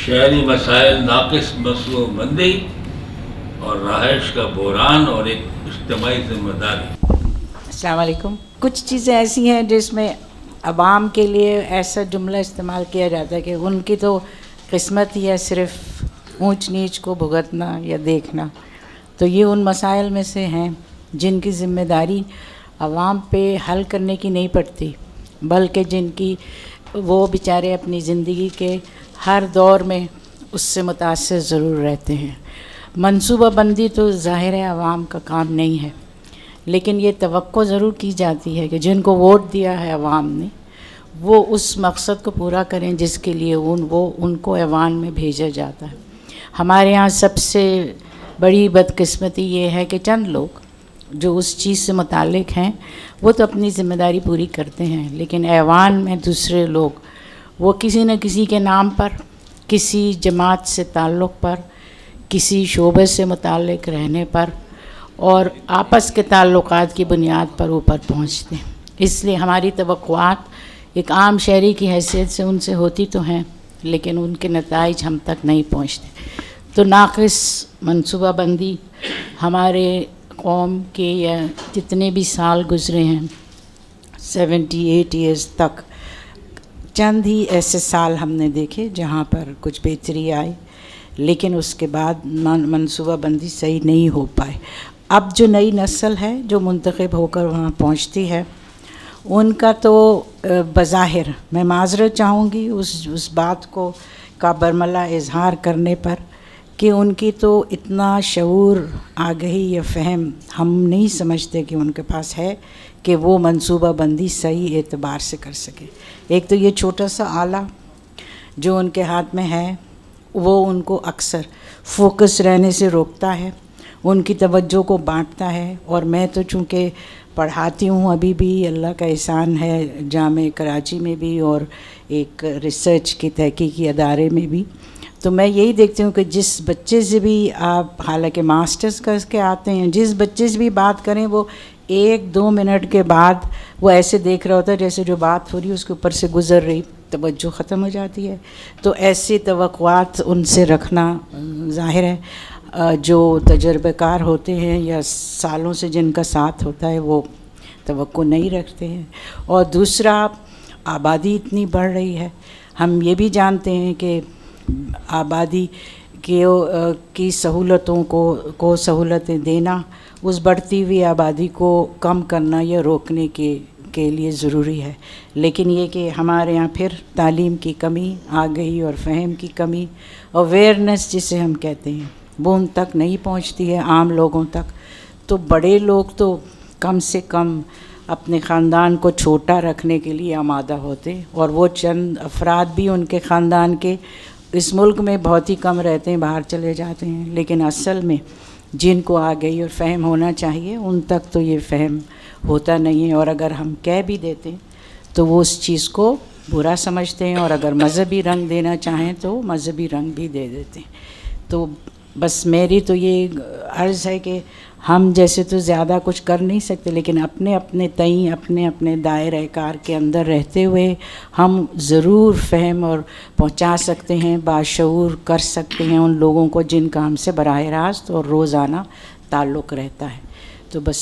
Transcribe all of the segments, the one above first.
شہری مسائل ناقص مسلو بندی اور رہائش کا بحران اور ایک اجتماعی ذمہ داری۔ السلام علیکم۔ کچھ چیزیں ایسی ہیں جس میں عوام کے لیے ایسا جملہ استعمال کیا جاتا ہے کہ ان کی تو قسمت ہی ہے صرف اونچ نیچ کو بھگتنا یا دیکھنا، تو یہ ان مسائل میں سے ہیں جن کی ذمہ داری عوام پہ حل کرنے کی نہیں پڑتی، بلکہ جن کی وہ بیچارے اپنی زندگی کے ہر دور میں اس سے متاثر ضرور رہتے ہیں۔ منصوبہ بندی تو ظاہر ہے عوام کا کام نہیں ہے، لیکن یہ توقع ضرور کی جاتی ہے کہ جن کو ووٹ دیا ہے عوام نے وہ اس مقصد کو پورا کریں جس کے لیے ان کو ایوان میں بھیجا جاتا ہے۔ ہمارے ہاں سب سے بڑی بدقسمتی یہ ہے کہ چند لوگ جو اس چیز سے متعلق ہیں وہ تو اپنی ذمہ داری پوری کرتے ہیں، لیکن ایوان میں دوسرے لوگ وہ کسی نہ کسی کے نام پر، کسی جماعت سے تعلق پر، کسی شعبے سے متعلق رہنے پر اور آپس کے تعلقات کی بنیاد پر اوپر پہنچتے ہیں۔ اس لیے ہماری توقعات ایک عام شہری کی حیثیت سے ان سے ہوتی تو ہیں، لیکن ان کے نتائج ہم تک نہیں پہنچتے۔ تو ناقص منصوبہ بندی ہمارے قوم کے یا جتنے بھی سال گزرے ہیں 78 ایئرز تک، چند ہی ایسے سال ہم نے دیکھے جہاں پر کچھ بہتری آئی، لیکن اس کے بعد منصوبہ بندی صحیح نہیں ہو پائے۔ اب جو نئی نسل ہے جو منتخب ہو کر وہاں پہنچتی ہے ان کا تو بظاہر میں معذرت چاہوں گی اس بات کو کا برملا اظہار کرنے پر کہ ان کی تو اتنا شعور آگہی یا فہم ہم نہیں سمجھتے کہ ان کے پاس ہے کہ وہ منصوبہ بندی صحیح اعتبار سے کر سکے۔ ایک تو یہ چھوٹا سا آلہ جو ان کے ہاتھ میں ہے وہ ان کو اکثر فوکس رہنے سے روکتا ہے، ان کی توجہ کو بانٹتا ہے۔ اور میں تو چونکہ پڑھاتی ہوں ابھی بھی، اللہ کا احسان ہے، جامعہ کراچی میں بھی اور ایک ریسرچ کی تحقیقی ادارے میں بھی، تو میں یہی دیکھتی ہوں کہ جس بچے سے بھی آپ حالانکہ ماسٹرز کر کے آتے ہیں، جس بچے سے بھی بات کریں وہ 1-2 منٹ کے بعد وہ ایسے دیکھ رہا ہوتا ہے جیسے جو بات ہو رہی ہے اس کے اوپر سے گزر رہی، توجہ ختم ہو جاتی ہے۔ تو ایسی توقعات ان سے رکھنا ظاہر ہے جو تجربہ کار ہوتے ہیں یا سالوں سے جن کا ساتھ ہوتا ہے وہ توقع نہیں رکھتے ہیں۔ اور دوسرا، آبادی اتنی بڑھ رہی ہے، ہم یہ بھی جانتے ہیں کہ آبادی کی سہولتوں کو سہولتیں دینا اس بڑھتی ہوئی آبادی کو کم کرنا یا روکنے کے لیے ضروری ہے، لیکن یہ کہ ہمارے یہاں پھر تعلیم کی کمی، آگہی اور فہم کی کمی، اویئرنیس جسے ہم کہتے ہیں وہ ان تک نہیں پہنچتی ہے، عام لوگوں تک۔ تو بڑے لوگ تو کم سے کم اپنے خاندان کو چھوٹا رکھنے کے لیے آمادہ ہوتے، اور وہ چند افراد بھی ان کے خاندان کے اس ملک میں بہت ہی کم رہتے ہیں، باہر چلے جاتے ہیں، لیکن اصل میں جن کو آگہی اور فہم ہونا چاہیے ان تک تو یہ فہم ہوتا نہیں ہے، اور اگر ہم کہہ بھی دیتے ہیں تو وہ اس چیز کو برا سمجھتے ہیں، اور اگر مذہبی رنگ دینا چاہیں تو مذہبی رنگ بھی دے دیتے ہیں۔ تو بس میری تو یہ عرض ہے کہ ہم جیسے تو زیادہ کچھ کر نہیں سکتے، لیکن اپنے تئیں اپنے دائرہ کار کے اندر رہتے ہوئے ہم ضرور فہم اور پہنچا سکتے ہیں، باشعور کر سکتے ہیں ان لوگوں کو جن کا ہم سے براہ راست اور روزانہ تعلق رہتا ہے۔ تو بس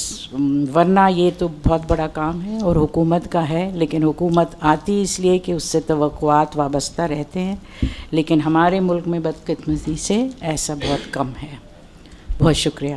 ورنہ یہ تو بہت بڑا کام ہے اور حکومت کا ہے، لیکن حکومت آتی اس لیے کہ اس سے توقعات وابستہ رہتے ہیں، لیکن ہمارے ملک میں بدقسمتی سے ایسا بہت کم ہے۔ بہت شکریہ۔